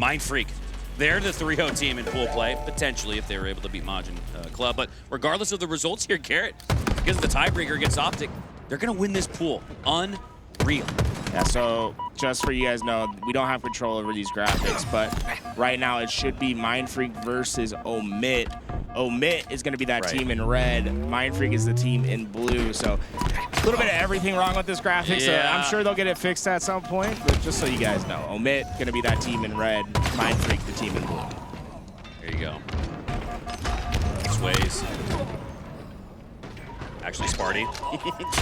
Mindfreak. They're the 3-0 team in pool play, potentially, if they were able to beat Majin Club. But regardless of the results here, Garrett, because of the tiebreaker against Optic, they're going to win this pool. Unreal. Yeah, so just for you guys know, we don't have control over these graphics, but right now it should be Mindfreak versus OMiT. OMiT is going to be that team in red. Mindfreak is the team in blue. So a little bit of everything wrong with this graphic. So I'm sure they'll get it fixed at some point. But just so you guys know, OMiT going to be that team in red. Mindfreak the team in blue. There you go. Swayz. Actually, Sparty.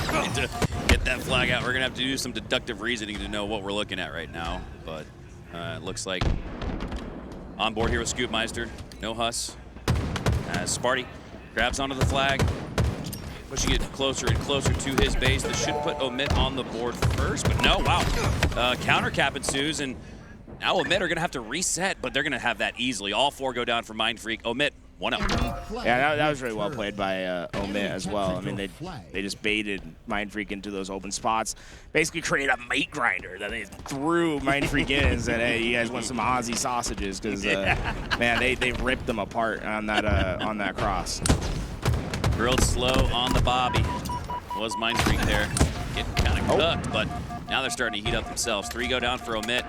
Trying to get that flag out. We're going to have to do some deductive reasoning to know what we're looking at right now. But it looks like on board here with Scoobmeistr. No Huss. As Sparty grabs onto the flag, pushing it closer and closer to his base. This should put OMiT on the board first, but no, wow. Counter cap ensues, and now OMiT are going to have to reset, but they're going to have that easily. All 4 go down for Mindfreak. OMiT, 1-0. Yeah, that was really well played by OMiT as well. I mean, they just baited Mindfreak into those open spots, basically created a mate grinder that they threw Mindfreak in and said, hey, you guys want some Aussie sausages? Because, man, they ripped them apart on that cross. Grilled slow on the Bobby. Was Mindfreak there. Getting kind of cooked, but now they're starting to heat up themselves. 3 go down for OMiT.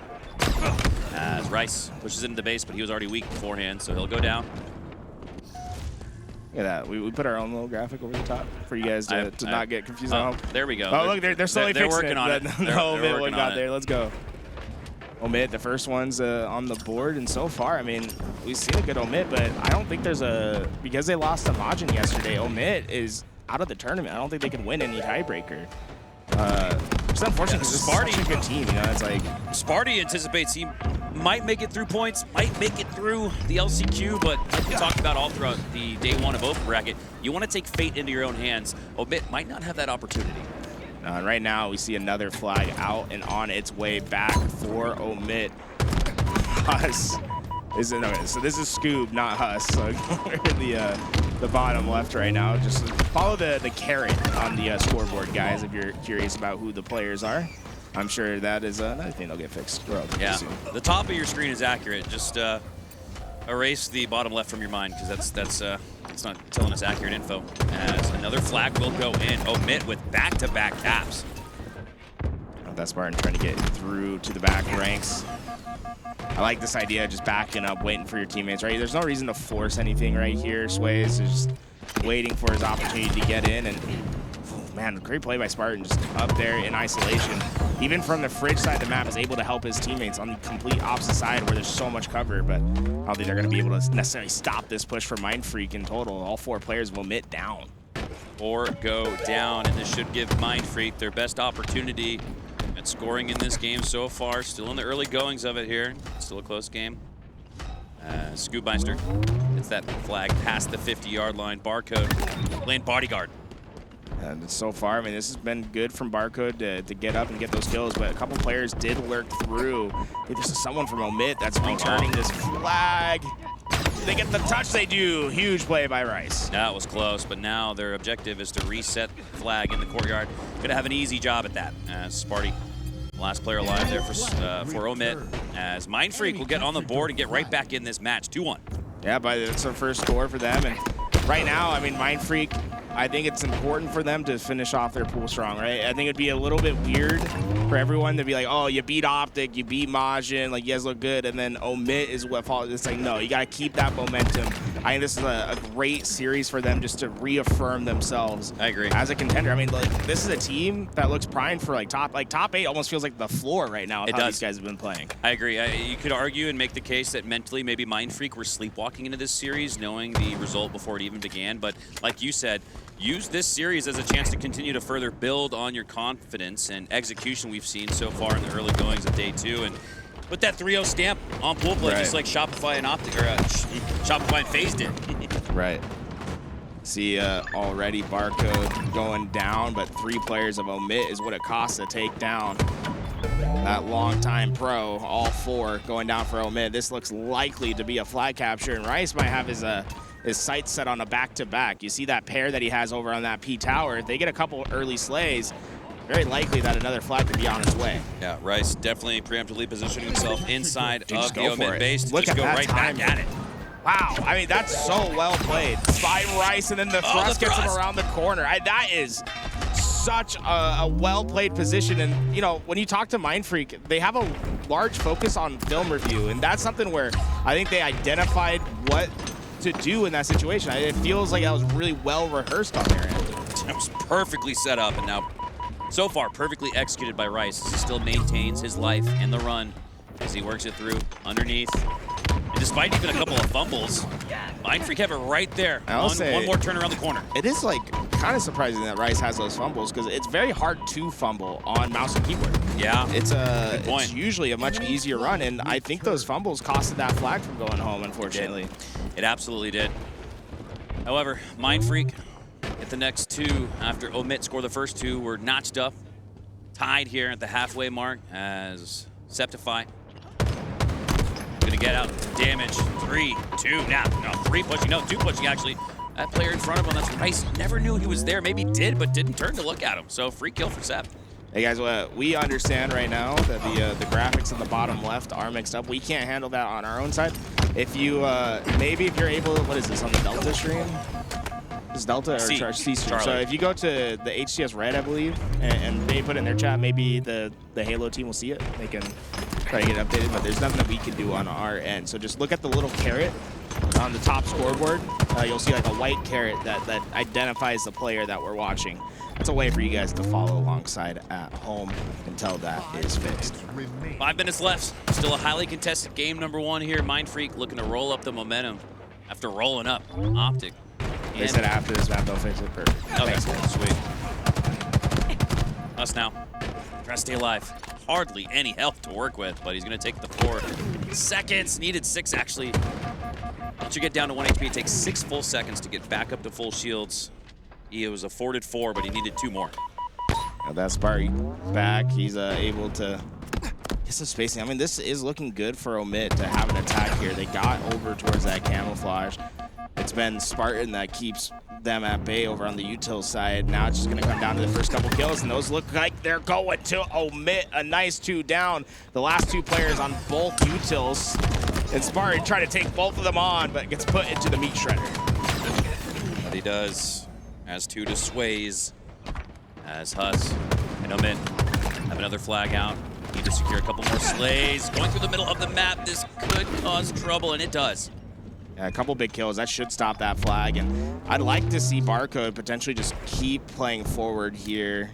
As wryce pushes into the base, but he was already weak beforehand, so he'll go down. Look at that. We put our own little graphic over the top for you guys to not get confused at home. There we go. Oh, look, they're slowly fixing working on it. No, OMiT one got there. Let's go. OMiT, the first one's on the board, and so far, I mean, we've seen a good OMiT, but I don't think there's because they lost to Majin yesterday, OMiT is out of the tournament. I don't think they can win any tiebreaker. It's unfortunate because this is such a good team, you know, it's like... Sparty anticipates he might make it through points, might make it through the LCQ, but like we talked about all throughout the day 1 of open bracket, you want to take fate into your own hands. OMiT might not have that opportunity. Right now, we see another flag out and on its way back for OMiT. Huss so this is Scoob, not Huss. So we're in the bottom left right now. Just follow the caret on the scoreboard, guys, if you're curious about who the players are. I'm sure that is another thing they'll get fixed relatively soon. The top of your screen is accurate. Just erase the bottom left from your mind, because that's not telling us accurate info. As another flag will go in. OMiT with back-to-back caps. That Spartan trying to get through to the back ranks. I like this idea of just backing up, waiting for your teammates, right? There's no reason to force anything right here. Swayz is just waiting for his opportunity to get in, and man, great play by Spartan, just up there in isolation. Even from the fridge side of the map, is able to help his teammates on the complete opposite side where there's so much cover, but I don't think they're going to be able to necessarily stop this push for Mindfreak in total. All 4 players will OMiT down. 4 go down, and this should give Mindfreak their best opportunity at scoring in this game so far. Still in the early goings of it here. Still a close game. Scoobmeistr hits that flag past the 50-yard line. Barcode playing bodyguard. And so far, I mean, this has been good from Barcode to get up and get those kills, but a couple players did lurk through. I think this is someone from OMiT that's returning this flag. They get the touch, they do. Huge play by wryce. That was close, but now their objective is to reset the flag in the courtyard. Gonna have an easy job at that. Sparty, last player alive there for OMiT, as Mindfreak will get on the board and get right back in this match, 2-1. Yeah, but it's their first score for them, and right now, I mean, Mindfreak, I think it's important for them to finish off their pool strong, right? I think it'd be a little bit weird for everyone to be like, oh, you beat Optic, you beat Majin, like, you guys look good, and then OMiT is what falls. It's like, no, you got to keep that momentum. I think this is a great series for them just to reaffirm themselves. I agree. As a contender. I mean, like, this is a team that looks primed for, like, top 8 almost feels like the floor right now of how these guys have been playing. I agree. You could argue and make the case that mentally maybe Mindfreak were sleepwalking into this series, knowing the result before it even began, but like you said, use this series as a chance to continue to further build on your confidence and execution we've seen so far in the early goings of day 2, and put that 3-0 stamp on pool play, just like Shopify and Shopify and FaZe did. Right. See already Barcode going down, but 3 players of OMiT is what it costs to take down that long-time pro. All 4 going down for OMiT. This looks likely to be a flag capture, and wryce might have his sights set on a back-to-back. You see that pair that he has over on that P tower. If they get a couple early slays, very likely that another flag could be on its way. Yeah, wryce definitely preemptively positioning himself inside Dude, of the OMiT base to Look just at go that right timing. back at it. Wow, I mean, that's so well played by wryce, and then the thrust gets him around the corner. That is such a well-played position, and you know, when you talk to Mindfreak, they have a large focus on film review, and that's something where I think they identified what to do in that situation. It feels like that was really well rehearsed on their end. It was perfectly set up, and now, so far, perfectly executed by wryce as he still maintains his life in the run as he works it through underneath. And despite even a couple of fumbles, Mindfreak have it right there. One more turn around the corner. It is like kind of surprising that wryce has those fumbles because it's very hard to fumble on mouse and keyboard. Yeah, it's usually a much easier run, and I think those fumbles costed that flag from going home, unfortunately. It absolutely did. However, Mindfreak at the next two after OMiT score the first two were notched up, tied here at the halfway mark as Sceptify gonna get out damage. 3, 2, now, no, 3 pushing, no, 2 pushing actually. That player in front of him, that's wryce, never knew he was there, maybe did, but didn't turn to look at him. So free kill for Sep. Hey guys, we understand right now that the graphics in the bottom left are mixed up. We can't handle that on our own side. If you, maybe if you're able, what is this, on the Delta stream? Is Delta or C stream? Charlie. So if you go to the HCS Red, I believe, and they put it in their chat, maybe the Halo team will see it. They can try to get it updated, but there's nothing that we can do on our end. So just look at the little caret on the top scoreboard. You'll see like a white caret that identifies the player that we're watching. That's a way for you guys to follow alongside at home until that is fixed. 5 minutes left. Still a highly contested game number 1 here. Mindfreak looking to roll up the momentum after rolling up Optic. They said after this map they'll fix it. Perfect. Okay, sweet. Us now. Trying to stay alive. Hardly any health to work with, but he's going to take the 4 seconds. Needed 6, actually. Once you get down to 1 HP, it takes 6 full seconds to get back up to full shields. He was afforded 4, but he needed 2 more. Now that Spartan back, he's able to get some spacing. I mean, this is looking good for OMiT to have an attack here. They got over towards that camouflage. It's been Spartan that keeps them at bay over on the util side. Now it's just going to come down to the first couple kills, and those look like they're going to OMiT. A nice 2 down. The last 2 players on both utils. And Spartan trying to take both of them on, but gets put into the meat shredder. But he does. As 2 to Swayz. As Huss and OMiT have another flag out. Need to secure a couple more slays. Going through the middle of the map, this could cause trouble, and it does. Yeah, a couple big kills. That should stop that flag. And I'd like to see Barcode potentially just keep playing forward here.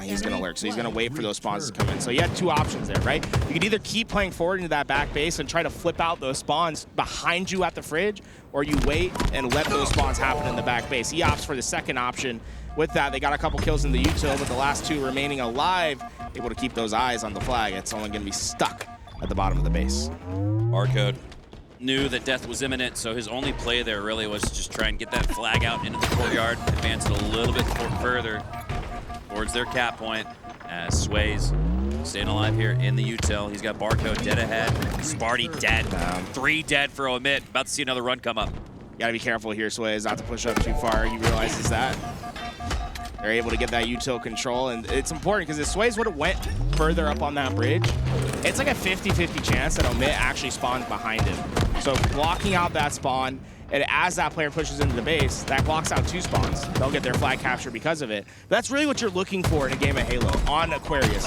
He's going to lurk, so he's going to wait for those spawns to come in. So you had 2 options there, right? You could either keep playing forward into that back base and try to flip out those spawns behind you at the fridge, or you wait and let those spawns happen in the back base. He opts for the second option. With that, they got a couple kills in the util, but the last 2 remaining alive, able to keep those eyes on the flag. It's only going to be stuck at the bottom of the base. Barcode knew that death was imminent, so his only play there really was to just try and get that flag out into the courtyard, advance it a little bit further towards their cap point as Swayz staying alive here in the util. He's got Barcode dead ahead. Sparty dead. 3 dead for OMiT. About to see another run come up. You gotta be careful here, Swayz, not to push up too far. He realizes that. They're able to get that util control, and it's important because if Swayz would have went further up on that bridge, it's like a 50-50 chance that OMiT actually spawns behind him. So blocking out that spawn, and as that player pushes into the base, that blocks out 2 spawns. They'll get their flag capture because of it. But that's really what you're looking for in a game of Halo on Aquarius,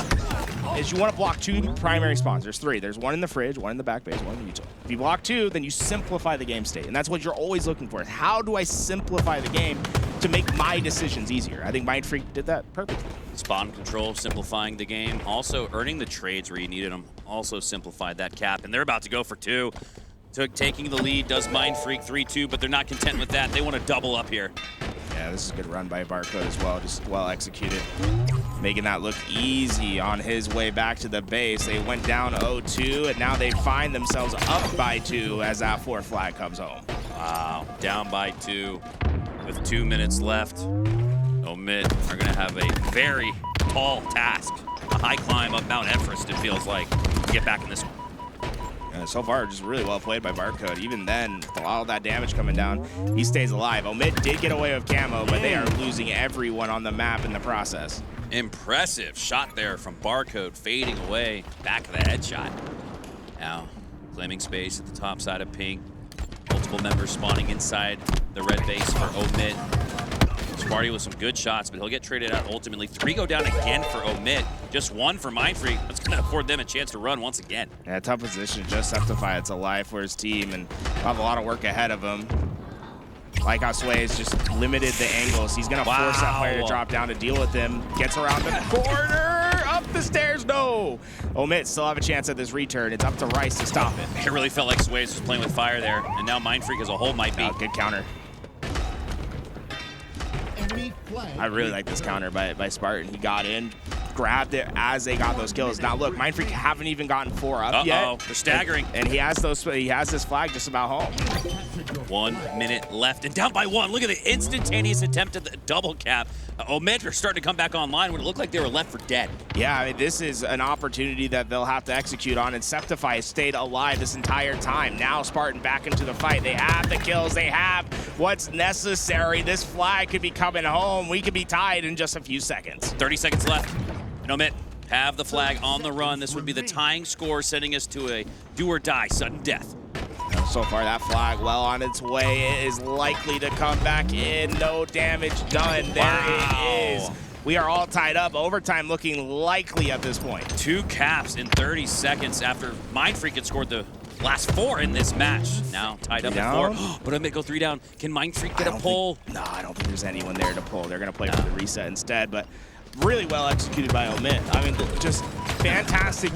is you want to block 2 primary spawns. There's 3. There's 1 in the fridge, 1 in the back base, 1 in the util. If you block 2, then you simplify the game state, and that's what you're always looking for. How do I simplify the game to make my decisions easier? I think Mindfreak did that perfectly. Spawn control, simplifying the game. Also earning the trades where you needed them. Also simplified that cap, and they're about to go for 2. Taking the lead does Mindfreak 3-2, but they're not content with that. They want to double up here. Yeah, this is a good run by Barcode as well, just well executed. Making that look easy on his way back to the base. They went down 0-2, and now they find themselves up by 2 as that 4th flag comes home. Wow, down by 2 with 2 minutes left. OMiT are going to have a very tall task. A high climb up Mount Everest, it feels like, to get back in this one. So far, just really well played by Barcode. Even then, with all that damage coming down, he stays alive. OMiT did get away with camo, but they are losing everyone on the map in the process. Impressive shot there from Barcode, fading away. Back of the headshot. Now, claiming space at the top side of pink. Multiple members spawning inside the red base for OMiT. Sparty with some good shots, but he'll get traded out ultimately. 3 go down again for OMiT. Just 1 for Mindfreak. That's going to afford them a chance to run once again. Yeah, tough position. Just Sceptify. It's alive for his team, and have a lot of work ahead of him. Like how Swayz just limited the angles. He's going to force that player to drop down to deal with him. Gets around the corner, up the stairs. No! OMiT still have a chance at this return. It's up to wryce to stop it. It really felt like Swayz was playing with fire there, and now Mindfreak as a whole might be. Oh, good counter. I really like this counter by Spartan. He got in, grabbed it as they got those kills. Now look, Mindfreak haven't even gotten 4 up yet. They're staggering. And he has this flag just about home. 1 minute left and down by 1. Look at the instantaneous attempt at the double cap. OMiT are starting to come back online when it looked like they were left for dead. Yeah, I mean, this is an opportunity that they'll have to execute on, and Sceptify has stayed alive this entire time. Now Spartan back into the fight. They have the kills. They have what's necessary. This flag could be coming home. We could be tied in just a few seconds. 30 seconds left. And OMiT have the flag on the run. This would be the tying score, sending us to a do-or-die sudden death. So far, that flag well on its way. It is likely to come back in. No damage done. There it is. We are all tied up. Overtime looking likely at this point. 2 caps in 30 seconds after Mindfreak had scored the last 4 in this match. Now tied up at 4. But OMiT go 3 down. Can Mindfreak get a pull? No, I don't think there's anyone there to pull. They're going to play for the reset instead. But really well executed by OMiT. I mean, just fantastic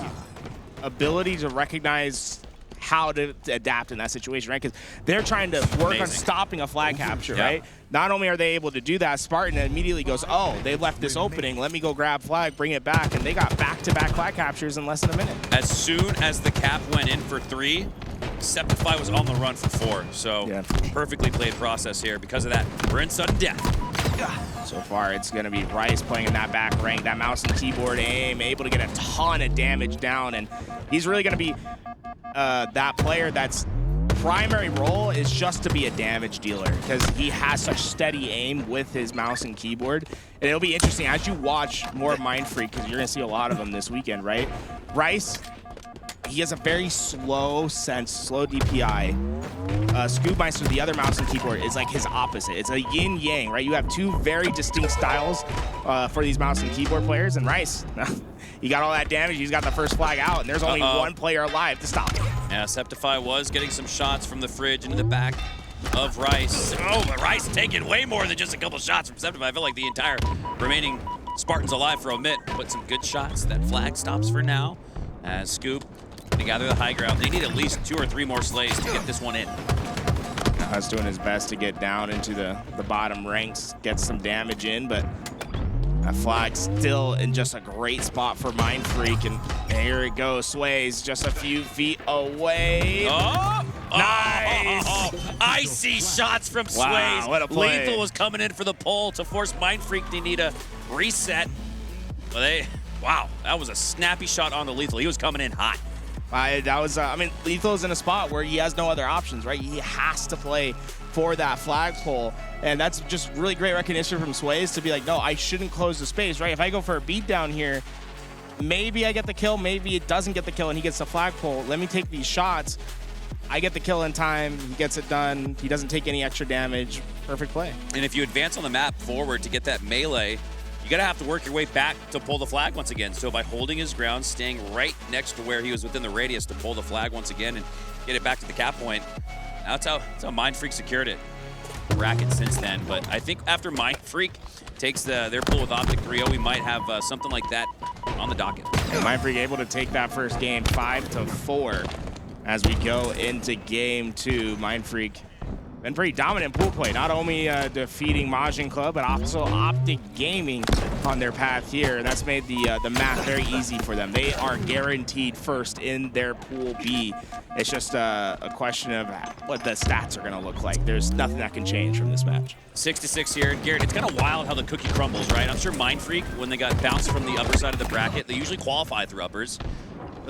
ability to recognize how to adapt in that situation, right? Because they're trying to work on stopping a flag capture, right? Not only are they able to do that, Spartan immediately goes, oh, they left this opening. Let me go grab flag, bring it back. And they got back-to-back flag captures in less than a minute. As soon as the cap went in for 3, Sceptify was on the run for 4. So perfectly played process here. Because of that, we're in sudden death. So far, it's going to be wryce playing in that back rank, that mouse and keyboard aim, able to get a ton of damage down. And he's really going to be that player that's primary role is just to be a damage dealer, because he has such steady aim with his mouse and keyboard. And it'll be interesting as you watch more Mindfreak, because you're going to see a lot of them this weekend, right? wryce, he has a very slow sense, slow DPI. Scoobmeistr, the other mouse and keyboard, is like his opposite. It's a yin-yang, right? You have 2 very distinct styles for these mouse and keyboard players, and wryce, he got all that damage, he's got the first flag out, and there's only 1 player alive to stop him. Yeah, Sceptify was getting some shots from the fridge into the back of wryce. Oh, but wryce taking way more than just a couple shots from Sceptify. I feel like the entire remaining Spartans alive for OMiT, but some good shots. That flag stops for now as Scoop to gather the high ground. They need at least 2 or 3 more slays to get this one in. Huss doing his best to get down into the bottom ranks, get some damage in, but that flag still in just a great spot for Mindfreak, and here it goes. Swayz just a few feet away. Oh! Nice! Icy shots from Swayz. Wow, what a play. LethuL was coming in for the pull to force Mindfreak to need a reset. Well, wow, that was a snappy shot on the LethuL. He was coming in hot. I mean, LethuL's in a spot where he has no other options, right? He has to play for that flagpole, and that's just really great recognition from Swayz to be like, no, I shouldn't close the space, right? If I go for a beatdown here, maybe I get the kill, maybe it doesn't get the kill, and he gets the flagpole. Let me take these shots. I get the kill in time, he gets it done, he doesn't take any extra damage. Perfect play. And if you advance on the map forward to get that melee, you gotta have to work your way back to pull the flag once again. So by holding his ground, staying right next to where he was within the radius to pull the flag once again and get it back to the cap point, that's how Mindfreak secured it. Bracket since then, but I think after Mindfreak takes their pull with Optic 3-0, we might have something like that on the docket. And Mindfreak able to take that first game 5-4 as we go into game 2. Mindfreak been pretty dominant pool play, not only defeating Majin Club, but also Optic Gaming on their path here. That's made the math very easy for them. They are guaranteed first in their Pool B. It's just a question of what the stats are going to look like. There's nothing that can change from this match. 6-6 here. Garrett, it's kind of wild how the cookie crumbles, right? I'm sure Mindfreak, when they got bounced from the upper side of the bracket, they usually qualify through uppers.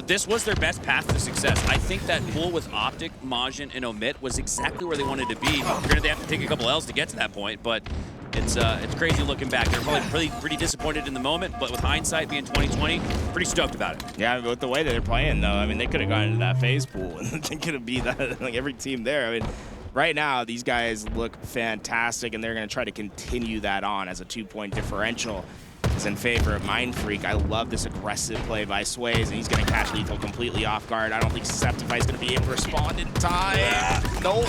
this was their best path to success. I think that pull with Optic, Majin, and OMiT was exactly where they wanted to be. Granted, they have to take a couple L's to get to that point, but it's crazy looking back. They're probably pretty disappointed in the moment, but with hindsight being 2020, pretty stoked about it. Yeah, but with the way that they're playing, though, I mean, they could have gone into that phase pool, and they could have beat that, like every team there. I mean, right now, these guys look fantastic, and they're going to try to continue that on as a 2-point differential. Is in favor of Mindfreak. I love this aggressive play by Swayz, and he's going to catch LethuL completely off guard. I don't think Sceptify is going to be able to respond in time. Nope.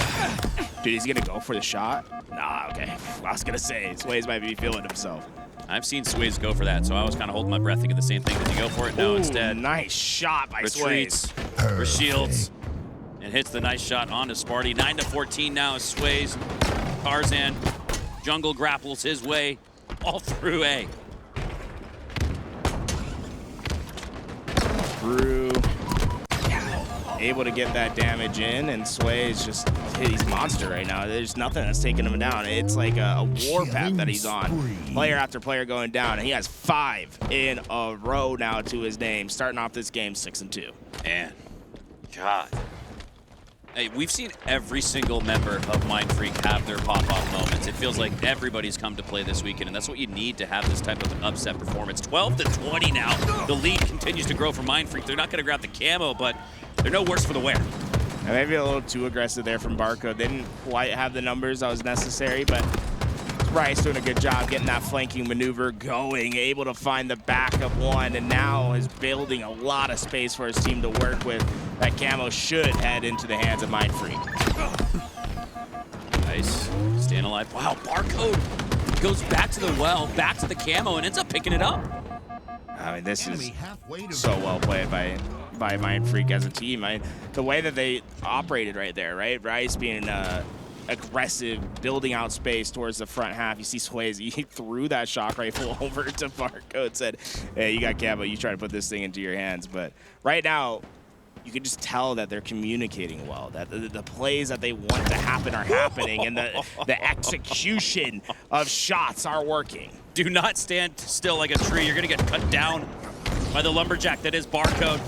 Dude, is he going to go for the shot? Nah, okay. I was going to say, Swayz might be feeling himself. I've seen Swayz go for that, so I was kind of holding my breath thinking the same thing. Did he go for it? No, instead. Nice shot by retreats Swayz. For shields and hits the nice shot onto Sparty. 9-14 now is Swayz. Tarzan, jungle grapples his way all through A. Through, able to get that damage in, and Swayz just, he's monster right now. There's nothing that's taking him down. It's like a warpath that he's on. Player after player going down, and he has 5 in a row now to his name, starting off this game 6-2. Man, God. Hey, we've seen every single member of Mindfreak have their pop-off moments. It feels like everybody's come to play this weekend, and that's what you need to have this type of an upset performance. 12-20 now. The lead continues to grow for Mindfreak. They're not going to grab the camo, but they're no worse for the wear. And maybe a little too aggressive there from Barcode. They didn't quite have the numbers that was necessary, but Wryce doing a good job getting that flanking maneuver going, able to find the back of one, and now is building a lot of space for his team to work with. That camo should head into the hands of Mindfreak. Nice. Staying alive. Wow, Barcode goes back to the well, back to the camo, and ends up picking it up. I mean, this is so well played by Mindfreak as a team. The way that they operated right there, right? Wryce being aggressive, building out space towards the front half. You see Swayz, he threw that shock rifle over to Barcode, said, hey, you got camo, you try to put this thing into your hands. But right now, you can just tell that they're communicating well, that the plays that they want to happen are happening, and the execution of shots are working. Do not stand still like a tree. You're going to get cut down by the lumberjack that is Barcode.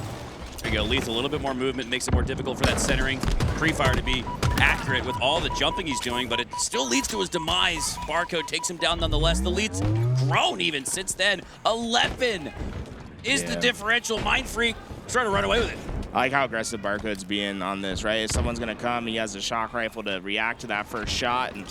There you go, LethuL, a little bit more movement, makes it more difficult for that centering pre-fire to be accurate with all the jumping he's doing, but it still leads to his demise. Barcode takes him down nonetheless. The lead's grown even since then. 11 is the differential. Mindfreak trying to run away with it. I like how aggressive Barcode's being on this, right? If someone's going to come, he has a shock rifle to react to that first shot, and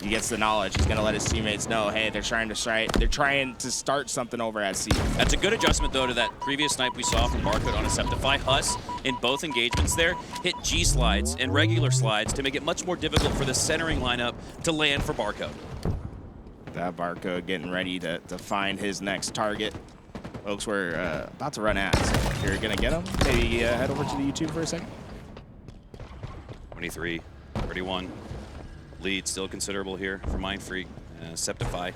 he gets the knowledge. He's going to let his teammates know, hey, they're trying to start something over at C. That's a good adjustment, though, to that previous snipe we saw from Barcode on a Sceptify. Huss, in both engagements there, hit G slides and regular slides to make it much more difficult for the centering lineup to land for Barcode. That Barcode getting ready to find his next target. Folks, we're about to run ads. So if you're going to get them, maybe head over to the YouTube for a second. 23, 31. Lead still considerable here for Mindfreak. Sceptify.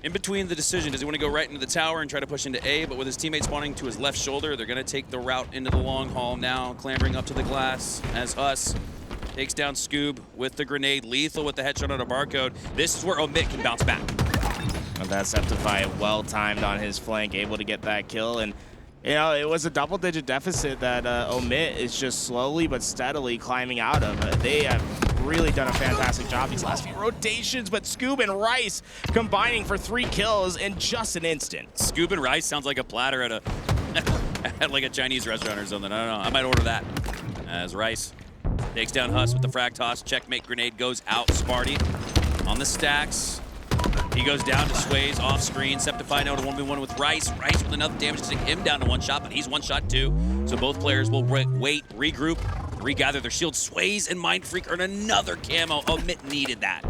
In between the decision, does he want to go right into the tower and try to push into A, but with his teammate spawning to his left shoulder, they're going to take the route into the long haul now, clambering up to the glass as Huss takes down Scoob with the grenade. LethuL with the headshot on a Barcode. This is where OMiT can bounce back. Well, that Sceptify well-timed on his flank, able to get that kill, and you know, it was a double-digit deficit that OMiT is just slowly but steadily climbing out of. They have really done a fantastic job these last few rotations, but Scoob and Wryce combining for 3 kills in just an instant. Scoob and Wryce sounds like a platter at at like a Chinese restaurant or something. I don't know. I might order that. As Wryce takes down Huss with the frag toss. Checkmate grenade goes out. Sparty on the stacks. He goes down to Swayz off screen. Sceptify now to 1v1 with Wryce. Wryce with enough damage to take him down to 1 shot, but he's 1 shot too. So both players will wait, regroup, regather their shields. Swayz and Mindfreak earn another camo. OMiT needed that.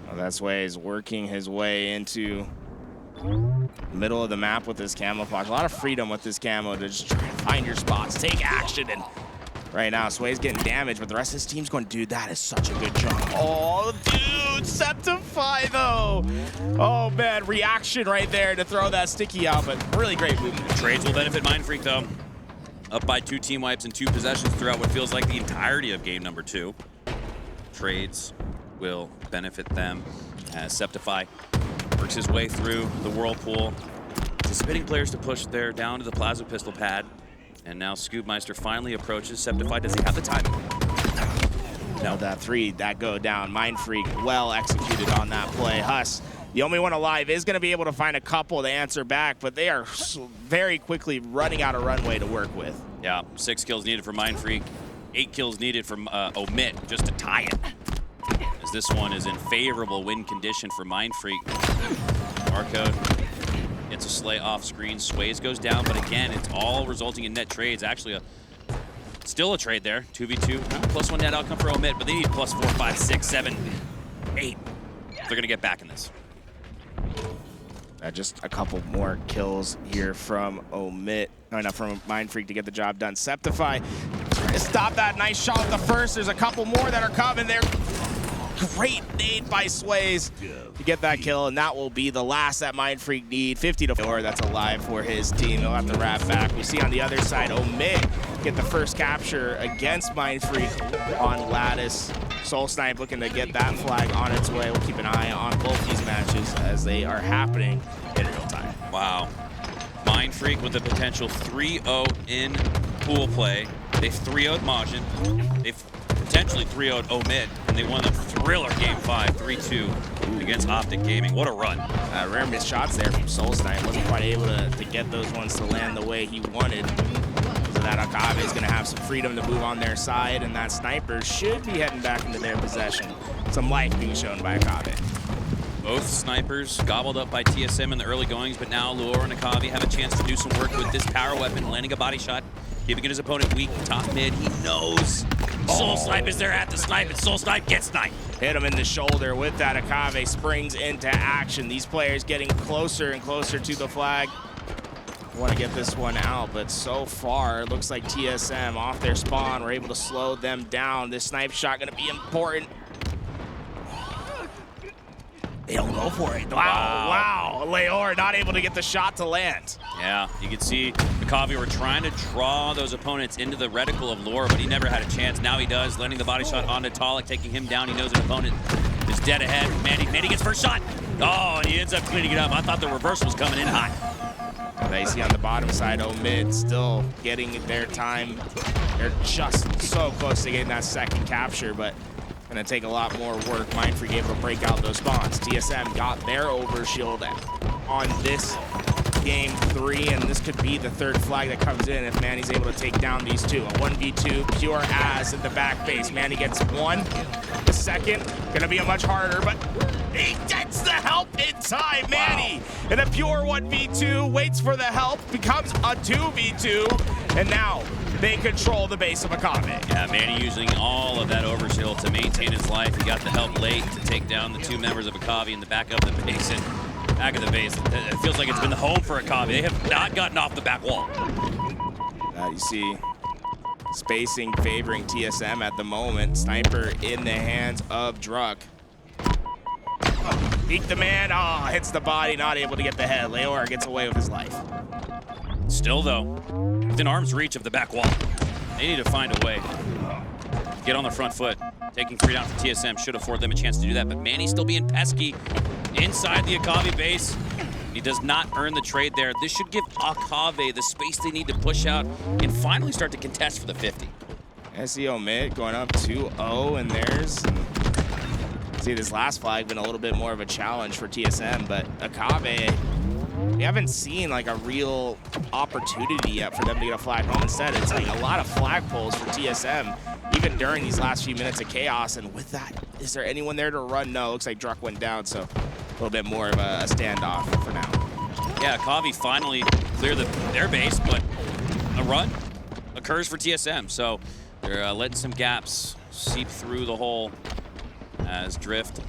Well, that's Swayz working his way into the middle of the map with this camouflage. A lot of freedom with this camo to just try to find your spots, take action, and right now Swayz getting damaged, but the rest of his team's going, dude, that is such a good jump. Oh, dude, Sceptify though. Oh man, reaction right there to throw that sticky out, but really great movement. Trades will benefit Mindfreak though. Up by 2 team wipes and 2 possessions throughout what feels like the entirety of game number 2. Trades will benefit them as Sceptify works his way through the whirlpool, anticipating players to push there down to the plasma pistol pad. And now Scoobmeistr finally approaches. Sceptify, does he have the time? No, that 3, that go down. Mindfreak well executed on that play. Huss, the only one alive, is going to be able to find a couple to answer back, but they are very quickly running out of runway to work with. Yeah, 6 kills needed for Mindfreak, 8 kills needed from OMiT just to tie it. As this one is in favorable win condition for Mindfreak. Barcode gets a slay off screen. Swayz goes down, but again, it's all resulting in net trades. Actually, still a trade there. 2v2, +1 net outcome for OMiT, but they need +4, 5, 6, 7, 8. They're going to get back in this. Just a couple more kills here from OMiT. No, not from Mindfreak to get the job done. Sceptify, stop that nice shot with the first. There's a couple more that are coming there. Great nade by Swayz to get that kill, and that will be the last that Mindfreak need. 50-4, that's alive for his team. He'll have to wrap back. We see on the other side, OMiT get the first capture against Mindfreak on Lattice. Soul Snipe looking to get that flag on its way. We'll keep an eye on both these matches as they are happening in real time. Wow. Mindfreak with the potential 3-0 in pool play. They've 3-0'd Majin. They've potentially 3-0'd OMiT, and they won the thriller Game 5, 3-2 against Optic Gaming. What a run. Rare missed shots there from Soul Snipe. Wasn't quite able to get those ones to land the way he wanted. So that Akave is going to have some freedom to move on their side, and that sniper should be heading back into their possession. Some life being shown by Akave. Both snipers gobbled up by TSM in the early goings, but now LethuL and Akave have a chance to do some work with this power weapon, landing a body shot, keeping his opponent weak, top mid. He knows Soul Snipe is there at the snipe, and Soul Snipe gets sniped. Hit him in the shoulder with that. Akave springs into action. These players getting closer and closer to the flag. Want to get this one out, but so far it looks like TSM off their spawn. We're able to slow them down. This snipe shot going to be important. They don't go for it. Wow. LethuL not able to get the shot to land. Yeah, you can see Akave were trying to draw those opponents into the reticle of Lore, but he never had a chance. Now he does, landing the body shot onto Talik, taking him down. He knows an opponent is dead ahead. Mandy gets first shot. Oh, and he ends up cleaning it up. I thought the reverse was coming in hot. They see on the bottom side, OMiT still getting their time. They're just so close to getting that second capture, but gonna take a lot more work. Mindfreak able to break out those spawns. TSM got their overshield on this Game 3, and this could be the third flag that comes in if Manny's able to take down these two. A 1v2, pure as in the back base. Manny gets one. The second, gonna be a much harder, but he gets the help in time. Manny in a pure 1v2, waits for the help, becomes a 2v2, and now they control the base of Akave. Yeah, Manny using all of that overshield to maintain his life. He got the help late to take down the two members of Akave in the back of the base. And back of the base, it feels like it's been the home for Akave. They have not gotten off the back wall. You see spacing favoring TSM at the moment. Sniper in the hands of Druck. Peek the man, hits the body, not able to get the head. LethuL gets away with his life. Still though, within arm's reach of the back wall. They need to find a way to get on the front foot. Taking 3 down for TSM should afford them a chance to do that, but Manny's still being pesky inside the Akave base. He does not earn the trade there. This should give Akave the space they need to push out and finally start to contest for the 50. I see OMiT going up 2-0, and there's... See, this last flag been a little bit more of a challenge for TSM, but Akave, we haven't seen like a real opportunity yet for them to get a flag home. Instead, it's like a lot of flag pulls for TSM, even during these last few minutes of chaos. And with that, is there anyone there to run? No, looks like Druck went down, so a little bit more of a standoff for now. Yeah, Akave finally cleared their base, but a run occurs for TSM. So they're letting some gaps seep through the hole as Drift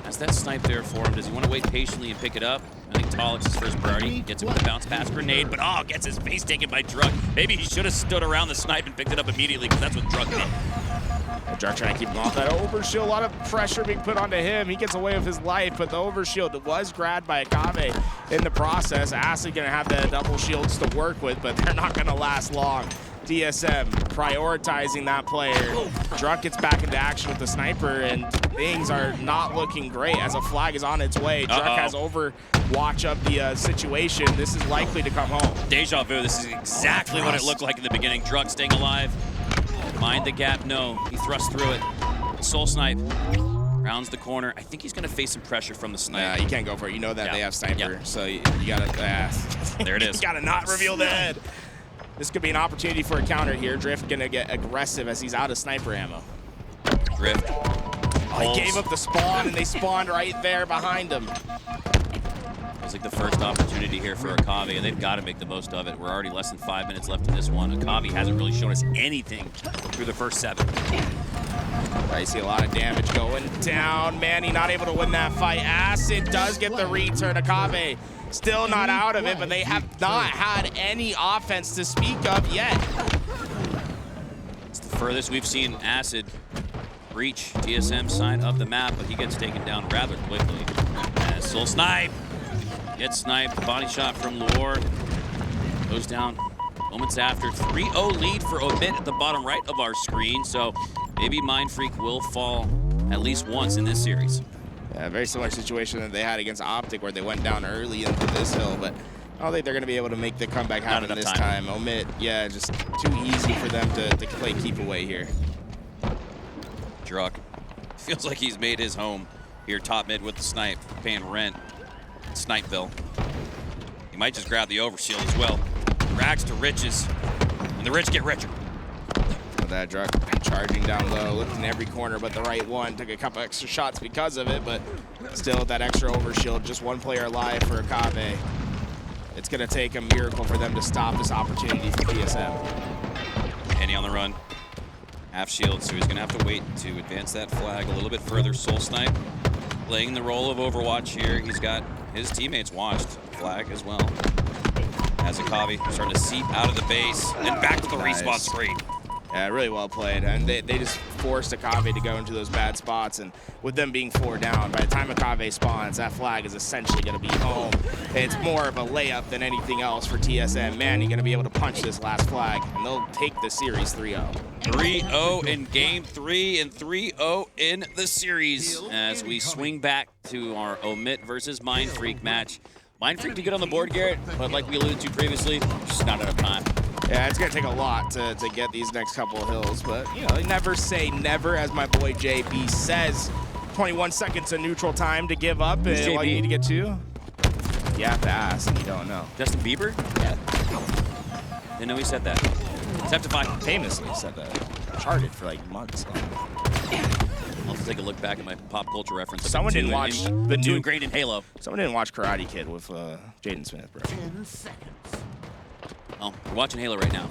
has that snipe there for him. Does he want to wait patiently and pick it up? I think Talik's his first priority. Gets him with a bounce pass grenade, but gets his face taken by Druck. Maybe he should have stood around the snipe and picked it up immediately, because that's what Druck did. Druck trying to keep him off that overshield. A lot of pressure being put onto him. He gets away with his life, but the overshield was grabbed by Akave in the process. Acid gonna have the double shields to work with, but they're not gonna last long. DSM prioritizing that player. Druk gets back into action with the sniper, and things are not looking great as a flag is on its way. Druk has overwatch of the situation. This is likely to come home. Deja vu. This is exactly what it looked like in the beginning. Druk staying alive. Mind the gap. No. He thrusts through it. Soul snipe. Rounds the corner. I think he's going to face some pressure from the sniper. Yeah, you can't go for it. You know that they have sniper, so you got to. There it is. You got to not reveal the head. This could be an opportunity for a counter here. Drift going to get aggressive as he's out of sniper ammo. Drift. Oh, he gave up the spawn, and they spawned right there behind him. It's like the first opportunity here for Akavi, and they've got to make the most of it. We're already less than 5 minutes left in this one. Akavi hasn't really shown us anything through the first 7. I see a lot of damage going down. Manny not able to win that fight. Acid does get the return. Akavi still not out of it, but they have not had any offense to speak of yet. It's the furthest we've seen Acid reach TSM's side of the map, but he gets taken down rather quickly. As Soul Snipe gets sniped. Body shot from Luor goes down moments after. 3-0 lead for OMiT at the bottom right of our screen, so maybe Mindfreak will fall at least once in this series. Yeah, very similar situation that they had against Optic, where they went down early into this hill, but I don't think they're going to be able to make the comeback happen this time. OMiT, yeah, just too easy for them to play keep away here. Druk feels like he's made his home here top mid with the snipe, paying rent. Snipeville. He might just grab the overshield as well. Rags to riches, and the rich get richer. With that Druk charging down low, looking every corner but the right one. Took a couple extra shots because of it, but still with that extra overshield, just one player alive for Akavi. It's going to take a miracle for them to stop this opportunity for TSM. Annie on the run. Half shield, so he's going to have to wait to advance that flag a little bit further. Soul Snipe playing the role of Overwatch here. He's got his teammates watched flag as well. As Akavi starting to seep out of the base and back to the respawn screen. Yeah, really well played. And they just forced Akavi to go into those bad spots. And with them being 4 down, by the time Akavi spawns, that flag is essentially going to be home. It's more of a layup than anything else for TSM. Man, you're going to be able to punch this last flag, and they'll take the series 3-0. 3-0 in game 3 and 3-0 in the series as we swing back to our OMiT versus Mindfreak match. Mindfreak to get on the board, Garrett, but like we alluded to previously, just not enough time. Yeah, it's going to take a lot to get these next couple of hills, but, you know, never say never, as my boy JB says. 21 seconds of neutral time to give up, and all you need to get to, you have to ask, and you don't know. Justin Bieber? Yeah. Didn't know he said that. Sceptify. Famously said that. Charted for, like, months. I'll have to take a look back at my pop culture reference. Someone didn't watch the new ingrained in Halo. Someone didn't watch Karate Kid with Jaden Smith, bro. 10 seconds. Oh, we're watching Halo right now.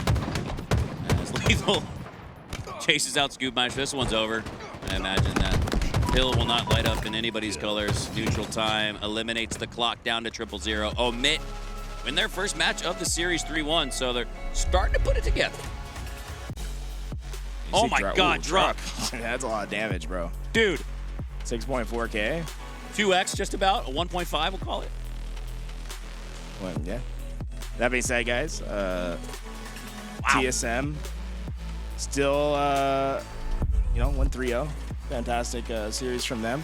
As LethuL chases out Scoobmeistr. This one's over. I imagine that hill will not light up in anybody's colors. Neutral time eliminates the clock down to 0-0. OMiT win their first match of the series 3-1, so they're starting to put it together. Oh my God, Druk. That's a lot of damage, bro. Dude. 6.4K. 2x just about, a 1.5 we'll call it. Well, yeah. That being said, guys, TSM still, you know, 1-3-0. Fantastic series from them.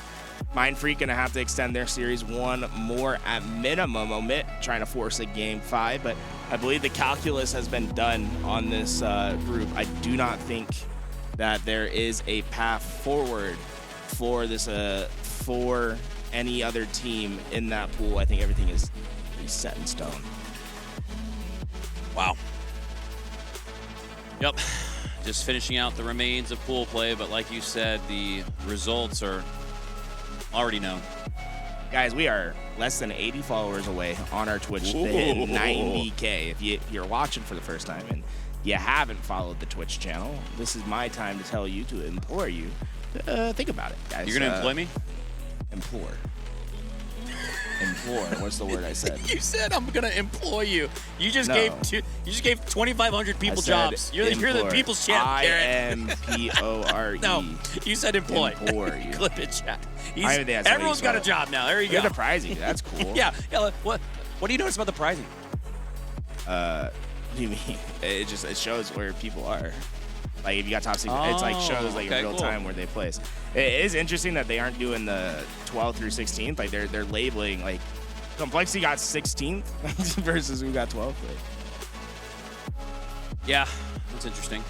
Mindfreak gonna have to extend their series 1 more at minimum. OMiT trying to force a game 5, but I believe the calculus has been done on this group. I do not think that there is a path forward for this for any other team in that pool. I think everything is set in stone. Wow. Yep. Just finishing out the remains of pool play, but like you said, the results are already known. Guys, we are less than 80 followers away on our Twitch to hit 90K. If you're watching for the first time and you haven't followed the Twitch channel, this is my time to tell you, to implore you, to think about it, guys. You're going to employ me? Implore. Implore. What's the word I said? You said I'm gonna employ you. You just gave 2,500 people jobs. You're the people's champ, Garrett. IMPORE. No, you said employ. Implore you. Clip it, chat. Everyone's got a job now. There you go. The pricing. That's cool. Yeah. What do you notice about the pricing? What do you mean? It shows where people are. Like if you got top secret, it's like shows like in real time where they place. It is interesting that they aren't doing the 12th through 16th. Like they're labeling like Complexity got 16th versus who got 12th. Like. Yeah, that's interesting.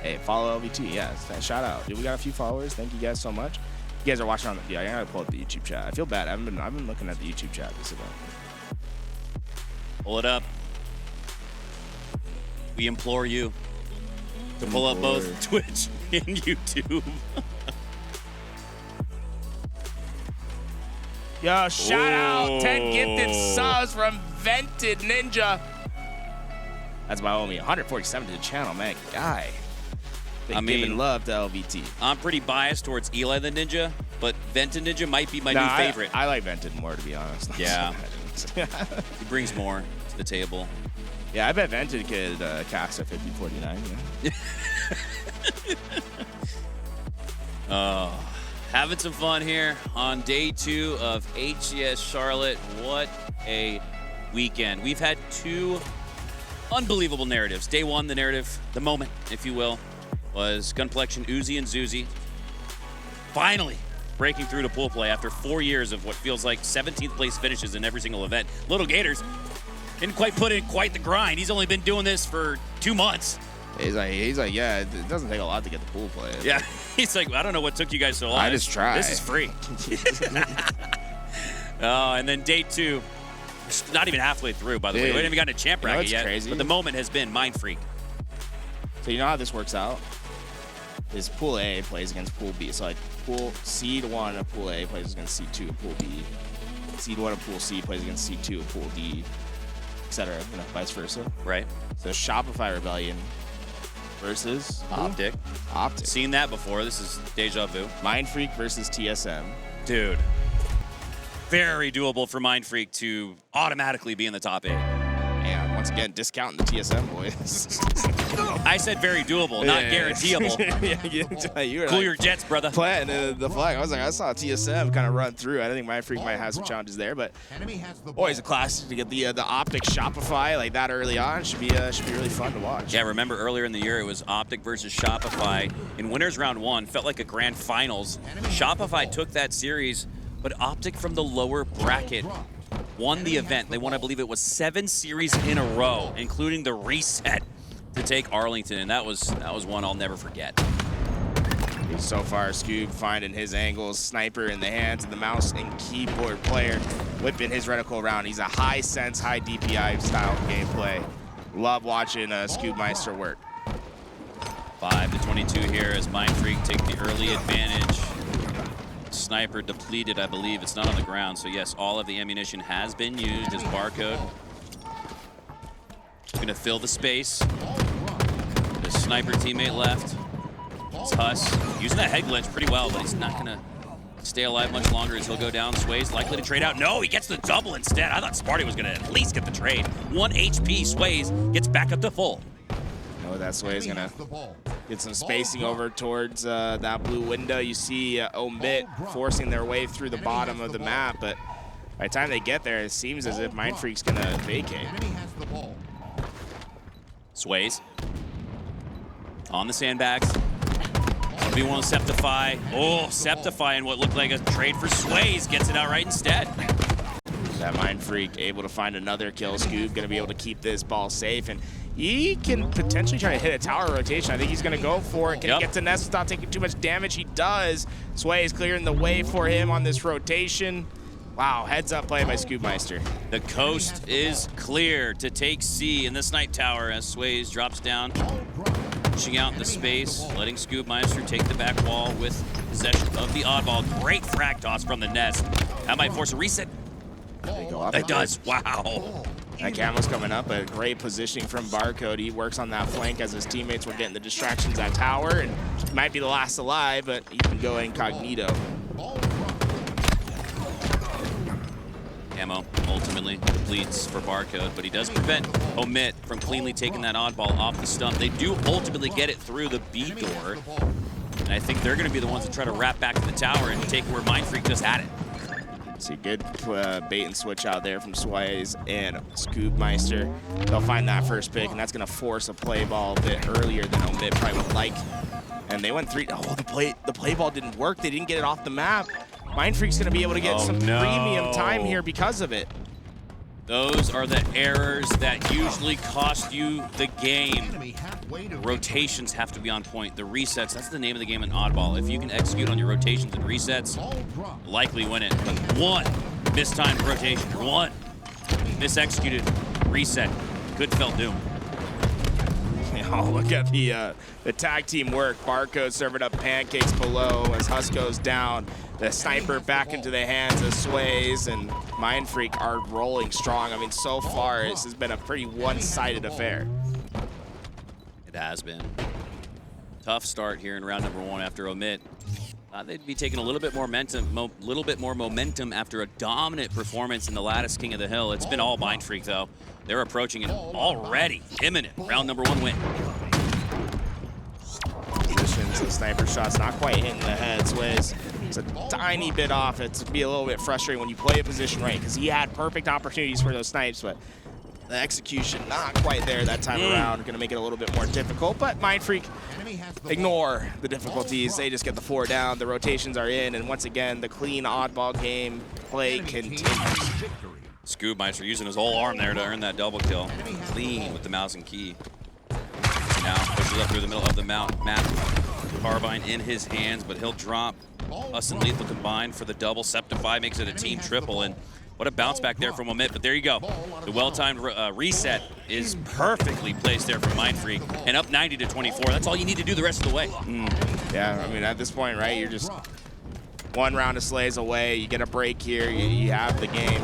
Hey, follow LVT. Yeah, shout out. Dude, we got a few followers. Thank you guys so much. You guys are watching on the. Yeah, I gotta pull up the YouTube chat. I feel bad. I've been looking at the YouTube chat this event. Pull it up. We implore you to pull up both Twitch and YouTube. Yo, shout out 10 gifted subs from Vented Ninja. That's my homie. 147 to the channel, man. Guy. Giving love to LVT. I'm pretty biased towards Eli the Ninja, but Vented Ninja might be my new favorite. I like Vented more, to be honest. Yeah. He brings more to the table. Yeah, I bet Vented could cast at 50-49. Yeah. Having some fun here on day 2 of HCS Charlotte. What a weekend. We've had 2 unbelievable narratives. Day 1, the narrative, the moment, if you will, was Gunplexion, Uzi, and Zuzi finally breaking through to pool play after 4 years of what feels like 17th place finishes in every single event. Little Gators didn't quite put in quite the grind. He's only been doing this for 2 months. He's like, yeah, it doesn't take a lot to get the pool play. Yeah, he's like, I don't know what took you guys so long. I just tried. This is free. And then day 2, not even halfway through, by the way. We haven't even gotten a champ bracket yet. Crazy? But the moment has been Mindfreak. So you know how this works out? Is Pool A plays against Pool B. So like Pool Seed 1 of Pool A plays against Seed 2 of Pool B. Seed 1 of Pool C plays against Seed 2 of Pool D, etc. You know, vice versa. Right. So Shopify Rebellion versus Optic. Optic. Seen that before. This is deja vu. Mindfreak versus TSM. Dude. Very doable for Mindfreak to automatically be in the top 8. Man, once again, discounting the TSM boys. I said very doable, not guaranteeable. You were cool like, your jets, brother. Planting the flag. I was like, I saw TSM kind of run through. I think Mindfreak might have some challenges there, but always a classic to get the Optic Shopify like that early on. Should be really fun to watch. Yeah, remember earlier in the year it was Optic versus Shopify in winners round 1. Felt like a grand finals. Shopify took that series, but Optic from the lower bracket won the event. They won, I believe it was 7 series in a row, including the reset to take Arlington, and that was one I'll never forget. So far, Scoob finding his angles, sniper in the hands of the mouse and keyboard player, whipping his reticle around. He's a high sense, high DPI style gameplay. Love watching Scoobmeistr work. 5-22 here as Mindfreak take the early advantage. Sniper depleted, I believe. It's not on the ground, so yes, all of the ammunition has been used as Barcode. Gonna fill the space. The sniper teammate left. It's Huss using that head glitch pretty well, but he's not gonna stay alive much longer as he'll go down. Swayz likely to trade out. No, he gets the double instead. I thought Sparty was gonna at least get the trade. 1 HP, Swayz gets back up to full. Oh, that Swayz gonna get some spacing over towards that blue window. You see OMiT forcing their way through the bottom of the map, but by the time they get there, it seems as if Mindfreak's gonna vacate. Swayz on the sandbags. We want to Sceptify. Oh, Sceptify and what looked like a trade for Swayz gets it out right instead. That Mindfreak able to find another kill. Scoob gonna be able to keep this ball safe, and he can potentially try to hit a tower rotation. I think he's gonna go for it. Can he get to Nest without taking too much damage? He does. Swayz clearing the way for him on this rotation. Wow, heads up play by Scoobmeistr. The coast is clear to take C in the snipe tower as Swayz drops down, pushing out the space, letting Scoobmeistr take the back wall with possession of the oddball. Great frag toss from the Nest. That might force a reset. It does. Wow. That camo's coming up, a great positioning from Barcode. He works on that flank as his teammates were getting the distractions at tower, and might be the last alive, but he can go incognito. Camo ultimately depletes for Barcode, but he does prevent OMiT from cleanly taking that oddball off the stump. They do ultimately get it through the B door, and I think they're going to be the ones that try to wrap back to the tower and take where Mindfreak just had it. See, good bait and switch out there from Swayz and Scoobmeistr. They'll find that first pick, and that's going to force a play ball a bit earlier than OMiT probably would like. And they went 3. Oh, the play ball didn't work. They didn't get it off the map. Mindfreak's going to be able to get some premium time here because of it. Those are the errors that usually cost you the game. Rotations have to be on point. The resets, that's the name of the game in Oddball. If you can execute on your rotations and resets, likely win it. But one mistimed rotation, one misexecuted reset, good felt doom. Oh, look at the tag team work. Barcode serving up pancakes below as Huss goes down. The sniper back into the hands of Swayz, and Mindfreak are rolling strong. I mean, so far, this has been a pretty one-sided affair. It has been. Tough start here in round number 1 after OMiT. They'd be taking a little bit more momentum after a dominant performance in the Lattice King of the Hill. It's been all Mindfreak, though. They're approaching an already imminent round number 1 win. Positions, the sniper shots not quite hitting the head. Swayz is a tiny bit off. It's be a little bit frustrating when you play a position right, because he had perfect opportunities for those snipes, but the execution not quite there that time around. Going to make it a little bit more difficult, but Mindfreak ignore the difficulties. They just get the 4 down. The rotations are in, and once again, the clean oddball game play continues. Scoobmeistr using his whole arm there to earn that double kill. Clean with the mouse and key. Now pushes up through the middle of the map. Carbine in his hands, but he'll drop Huss and LethuL combined for the double. Sceptify makes it a team triple, and what a bounce back there from OMiT, but there you go. The well-timed reset is perfectly placed there from Mindfreak, and up 90 to 24. That's all you need to do the rest of the way. Yeah, I mean, at this point, right, you're just one round of slays away. You get a break here, you have the game,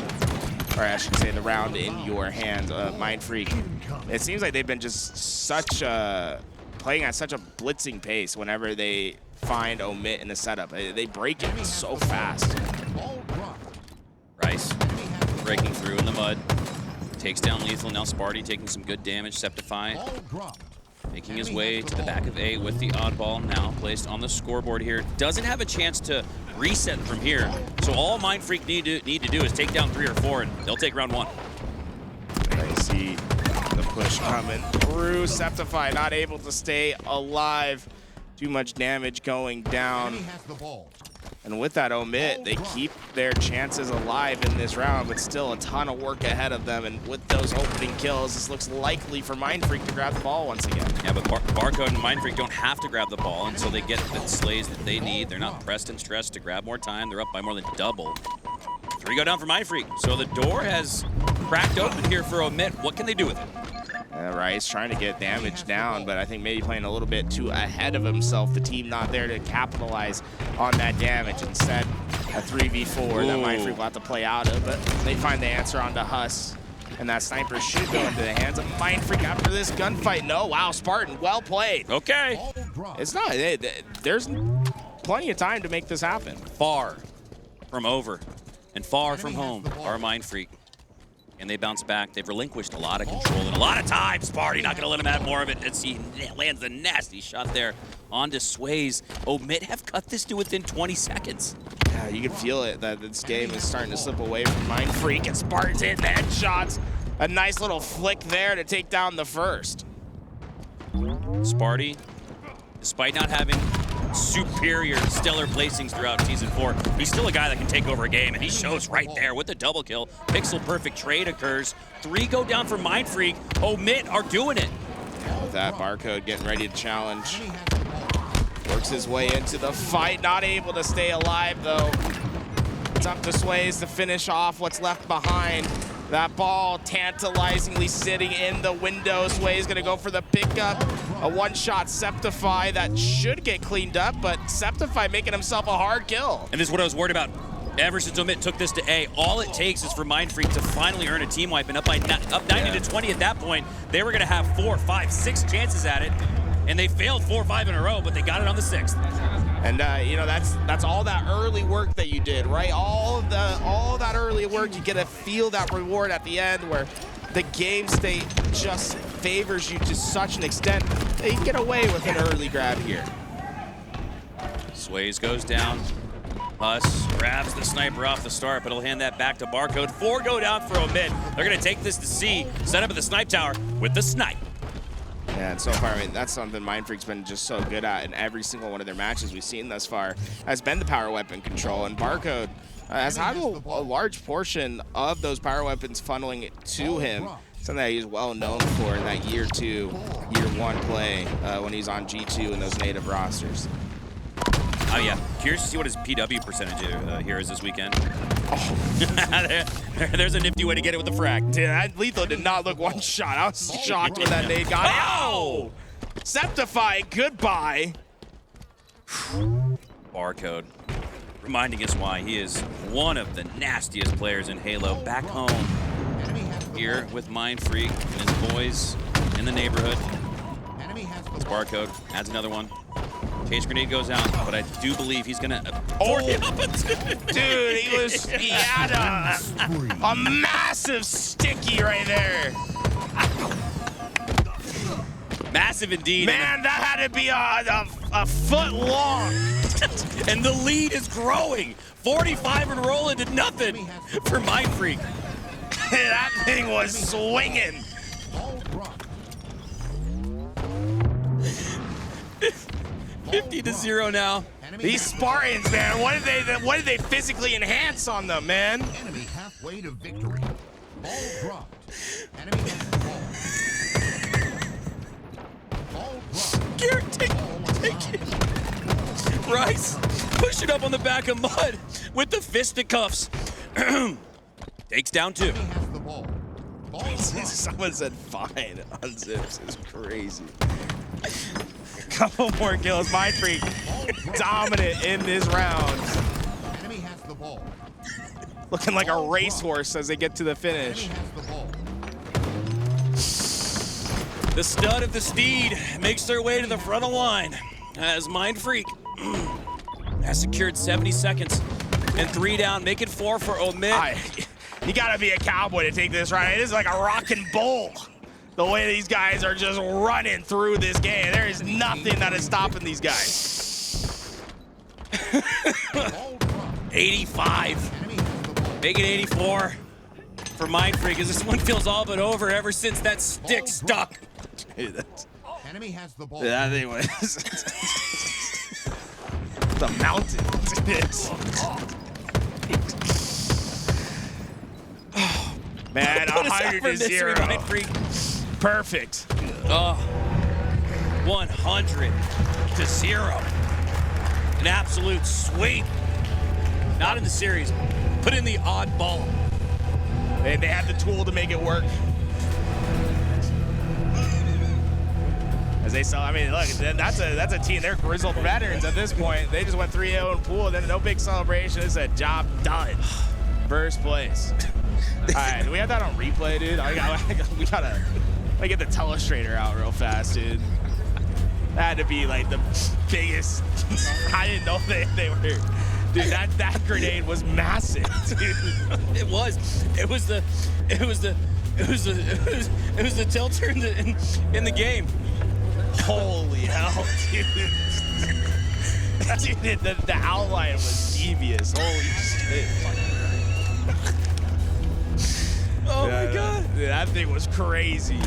or I should say the round in your hands. Mindfreak, it seems like they've been just playing at such a blitzing pace whenever they find OMiT in the setup. They break it so fast. Wryce breaking through in the mud. Takes down LethuL. Now Sparty taking some good damage. Sceptify making his way to the back of A with the oddball now placed on the scoreboard here. Doesn't have a chance to reset from here. So all Mindfreak need to do is take down 3 or 4, and they'll take round 1. I see the push coming through. Sceptify not able to stay alive. Too much damage going down. And with that OMiT, they keep their chances alive in this round, but still a ton of work ahead of them. And with those opening kills, this looks likely for Mindfreak to grab the ball once again. Yeah, but Barcode and Mindfreak don't have to grab the ball until they get the slays that they need. They're not pressed and stressed to grab more time. They're up by more than double. 3 go down for Mindfreak. So the door has cracked open here for OMiT. What can they do with it? Wryce trying to get damage down, but I think maybe playing a little bit too ahead of himself. The team not there to capitalize on that damage. Instead, a 3v4 that Mindfreak will have to play out of, but they find the answer onto Huss. And that sniper should go into the hands of Mindfreak after this gunfight. No, wow, Spartan, well played. Okay. It's not, there's plenty of time to make this happen. Far from over and far from home are Mindfreak. And they bounce back. They've relinquished a lot of control and a lot of time. Sparty not going to let him have more of it as he lands a nasty shot there onto Swayz. OMiT have cut this to within 20 seconds. Yeah, you can feel it, that this game is starting to slip away from Mindfreak, and Spartan's hitting the headshots. A nice little flick there to take down the first. Sparty, despite not having superior stellar placings throughout Season 4, he's still a guy that can take over a game, and he shows right there with the double kill. Pixel perfect trade occurs. 3 go down for Mindfreak. OMiT are doing it. With that, Barcode getting ready to challenge. Works his way into the fight, not able to stay alive though. It's up to Swayz to finish off what's left behind. That ball tantalizingly sitting in the window. Swayz gonna go for the pickup. A one-shot Sceptify that should get cleaned up, but Sceptify making himself a hard kill. And this is what I was worried about. Ever since OMiT took this to A, all it takes is for Mindfreak to finally earn a team wipe, and up 90 to 20 at that point, they were gonna have 4, 5, 6 chances at it, and they failed 4 or 5 in a row, but they got it on the 6th. And you know, that's all that early work that you did, right? All that early work, you get to feel that reward at the end where the game state just favors you to such an extent that you can get away with an early grab here. Swayz goes down. Huss grabs the sniper off the start, but he'll hand that back to Barcode. 4 go down for OMiT. They're going to take this to C, set up at the snipe tower with the snipe. Yeah, and so far, I mean, that's something Mindfreak's been just so good at in every single one of their matches we've seen thus far, has been the power weapon control. And Barcode has had a large portion of those power weapons funneling it to him, something that he's well known for in that year 2, year 1 play when he's on G2 in those native rosters. Oh yeah, curious to see what his PW percentage here is this weekend. Oh. There's a nifty way to get it with the frag. Dude, that LethuL did not look one shot. I was shocked when that nade got it. Oh! Sceptify, goodbye. Barcode, reminding us why he is one of the nastiest players in Halo. Back home here with Mindfreak and his boys in the neighborhood. This Barcode adds another one. Cage grenade goes out, but I do believe he's gonna. Dude, he had a massive sticky right there. Massive indeed. Man, that had to be a foot long. And the lead is growing. 45 and rolling to nothing for Mindfreak. That thing was swinging. 50-0 now. These Spartans, man, what did they physically enhance on them, man? Enemy halfway to victory. Ball dropped. Enemy has the ball. Ball dropped. Garrett, take it. Wryce, push it up on the back of Mud with the fisticuffs. Takes down 2. Enemy has the ball. Ball dropped. Someone said fine unzips. It's crazy. Couple more kills. Mindfreak dominant in this round. Enemy has the ball. Looking like a racehorse as they get to the finish. Enemy has the ball. The stud of the steed makes their way to the front of line as Mindfreak has secured 70 seconds and 3 down, making 4 for OMiT. You gotta be a cowboy to take this right. It is like a rockin' bull. The way these guys are just running through this game. There is nothing that is stopping these guys. 85. Making 84 for Mindfreak as this one feels all but over ever since that stick stuck. Dude, that's, Enemy has the ball. that thing was the mountain. Man, 100-0. Mindfreak. Perfect. 100-0. An absolute sweep. Not in the series, but in the oddball. They had the tool to make it work. As they saw, I mean, look, that's a team. They're grizzled veterans at this point. They just went 3-0 in pool, then no big celebration. It's a job done. First place. All right, do we have that on replay, dude? We gotta get the telestrator out real fast, dude. That had to be like the biggest. I didn't know they were. Dude, that grenade was massive, dude. It was the tilter in the game. Holy hell, dude. Dude, the outline was devious. Holy shit. Oh my God. That thing was crazy.